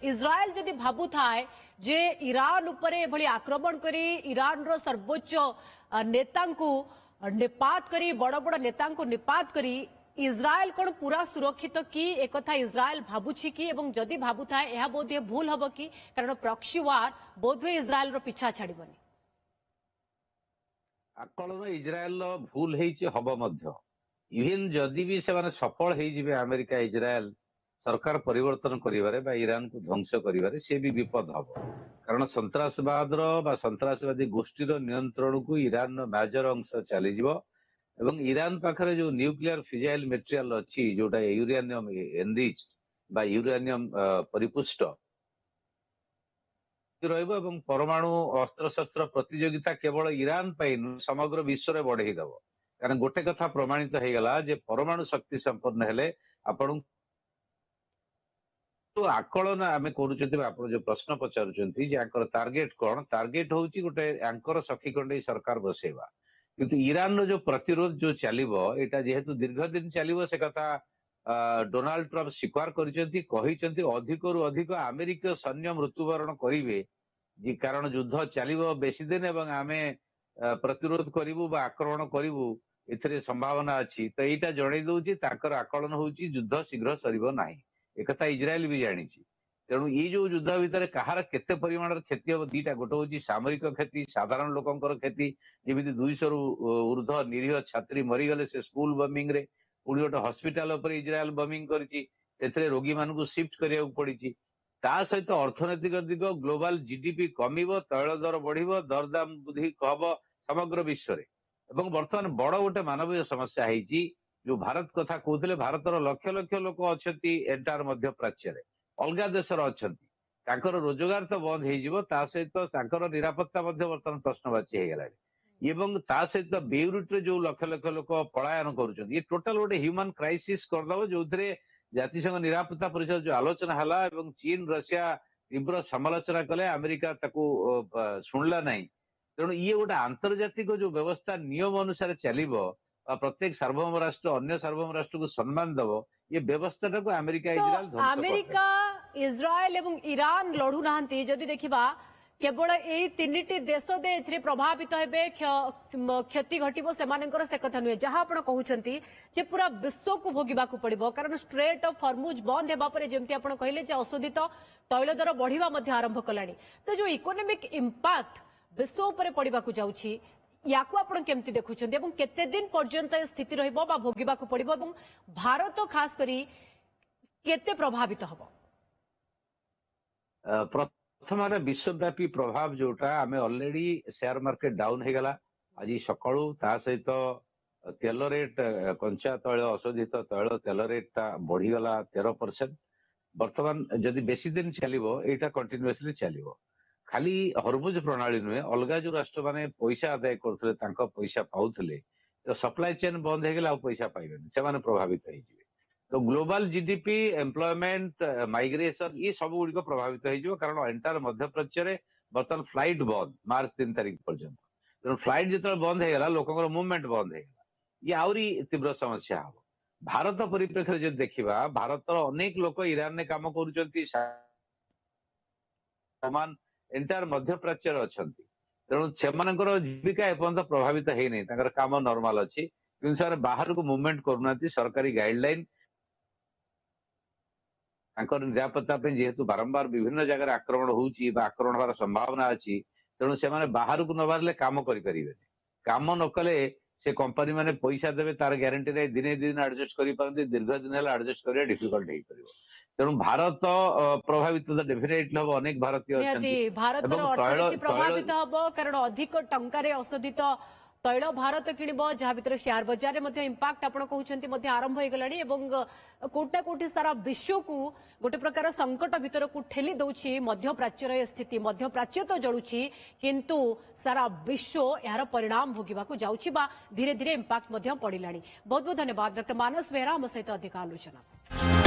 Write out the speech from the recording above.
इज्राएल जदि भाबु थाए जे ईरान उपरे एभली आक्रमण करी ईरान रो सर्वोच्च नेता को निपात करी बड़ बड़ नेता को निपात करी इज्राएल कौन पूरा सुरक्षित कि एक इज्राएल भावुची कि एवं जदि भाबु थाए यह बोधे भूल हम कि कारण प्रॉक्सी वार बोधे इज्राएल रो पिछा छाड़बनी आकलन इज्राएल भूल हम इवेन जदि भी से सफल हो अमेरिका इज्राएल सरकार परिवर्तन करिवारे बा ईरान को ध्वंस करिवारे से भी विपद हम कारण सन्त्रासवाद सन्त्रासवादी गोष्ठीर नियंत्रण को ईरान मेजर अंश चली एवं ईरान पाखरे जो न्यूक्लियर फिजाइल मेटेरियल अच्छी जोटा यूरेनियम एनरिच बा यूरेनियम परिपुष्ट रही परमाणु अस्त्र शस्त्र प्रतियोगिता केवल ईरान समग्र विश्व में बढ़ेदब कारण गोटे कथा प्रमाणित हो गला जे परमाणु शक्ति संपन्न हेले आपण तो आकलन आम कर जो प्रश्न पचार टार्गेट कौन टार्गेट हूँ गोटे आंकर सखी कंडे सरकार बसेवा किंतु ईरान रो जो प्रतिरोध जो चलिबो एटा जेहेतु दीर्घ दिन चलिबो से कथा डोनाल्ड ट्रम्प स्वीकार करिसेंती अधिक अधिक अमेरिका सैन्य मृत्युवरण करिवे जे कारण युद्ध चलिबो बेसी दिन एवं आमे प्रतिरोध करिवु बा आक्रमण करिवु एथिरे संभावना अछि तो एटा जणै दउची ताकर आकलन होउची युद्ध शीघ्र सरिबो नाही एकथा इज्राएल भी जानिछि तेणु ये जो युद्ध भितर कहार केते परिमाण क्षति हम दीटा गोटे हूँ सामरिक क्षति साधारण लोकंकर क्षति जमी 200 रु ऊर्ध निरीह छात्री मरीगले से स्कूल बमिंग रे पुणी गोटे हस्पिटाल इज्राएल बमिंग कर रोगी मान शिफ्ट करा पड़ी ता सहित अर्थनैतिक दिग ग्लोबल जीडीपी कमिब तैल दर बढ़ दरदाम वृद्धि हम समग्र विश्व में बर्तमान बड़ गोटे मानवीय समस्या है जो भारत कथा कहते भारतर लक्ष लक्ष लोक अच्छा एंटायर मध्य प्राच्य अलग देशर अच्छा रोजगार तो बंद हो सहित निरापत्ता बर्तमान प्रश्नवाची हो गलानी एवं ता सहित बेरुट जो लक्ष लक्ष लोक पलायन कर टोटाल गोटे ह्यूमन क्राइसिस करदब जो जातिसंघ निरापत्ता परिषद जो आलोचना है चीन रशिया तीव्र समालोचना कले अमेरिका शुणला ना तेणु ये गोटे आंतर्जातिक जो व्यवस्था नियम अनुसार चलो प्रत्येक सार्वभौम राष्ट्र अन्य सार्वभौम राष्ट्र को सम्मान दब ये व्यवस्था को अमेरिका इज्राएल एवं ईरान लड़ू नाहंती जदि देखिबा केवल यही तीनिटी देश दे प्रभावित हेबे क्षति घटिबो सेमानकर से कथा नुहे जहां आपण कहउछंती जे पूरा विश्व को भोगिबा को पड़िबो कारण स्ट्रेट ऑफ हॉर्मुज बंद हेबा परे जेमति आपण कहले जे अशोधित तैल दर बढ़िबा मध्ये आरंभ कलानी तो जो इकोनॉमिक इंपैक्ट विश्व उपरे पड़िबा को जाउछि याकू आपण केमती देखुछंती एवं केते दिन पर्यंत स्थिति रहिबो बा भोगिबा को पड़िबो एवं भारत खास करी केते प्रभावित हबो प्रथम विश्वव्यापी प्रभाव जोटा आम ऑलरेडी शेयर मार्केट डाउन हो गला आज सकाळू ता सहित तेल रेट कंचा तैल अशोधित तैल तेल रेट बढ़ीगला 13%। बर्तमान जदि बेसी दिन चलो यहाँ कंटिन्यूअसली चलो खाली हरमुज प्रणाली नुहे अलग जो राष्ट्र माने पैसा आदाय करते पैसा पाउले तो सप्लाई चेन बंद हो गला पैसा पाइबे से प्रभावित हो तो ग्लोबल जीडीपी एम्प्लॉयमेंट माइग्रेशन ये सब गुड़िक प्रभावित हो कारण एंटायर मध्य प्राच्य बर्तमान फ्लाइट बंद मार्च 3 तारिख पर्यंत तेणु फ्लाइट जो बंद हो गला लोक मुवमेंट बंद हो गला ये आहरी तीव्र समस्या हम भारत परिप्रेक्षी जो देखा भारत अनेक लोक ईरान में काम कर समान एंटायर मध्य प्राच्य अच्छा तेणु से जीविका एपर्यंत प्रभावित होनी काम नॉर्मल अच्छी कि बाहर को मुवमेंट करूना सरकारी गाइडलाइन निरापत्ता जेहेतु बारंबार विभिन्न जगह आक्रमण होउची आक्रमण होवार संभावना अच्छी तेणु से बाहर को न बाहर काम करें काम न कले से कंपनी माने पैसा देवे तार ग्यारंटी नहीं दिने दिन एडजस्ट कर दीर्घ दिन एडजस्ट करिया डिफिकल्ट हो पारिबो तेणु भारत प्रभावित तो डेफिनेटली हम अनेक भारतीय भारत अर्थनीति प्रभावित हम कारण अधिक टंकार अशोधित तैल भारत किणब जहाँ भर शेयर बजार में इंपैक्ट आप कहते आरंभ हो गलानी कोटा कोटी सारा विश्व को गोटे प्रकार संकट भीतर को ठेली दौची मध्य प्राच्यर स्थिति मध्य प्राच्य तो जलुची किंतु सारा विश्व यार परिणाम भोगिबा जाउची बा धीरे धीरे इंपैक्ट पड़िलानी बहुत बहुत धन्यवाद डॉक्टर मानस बेहरा हम सहित अधिक आलोचना।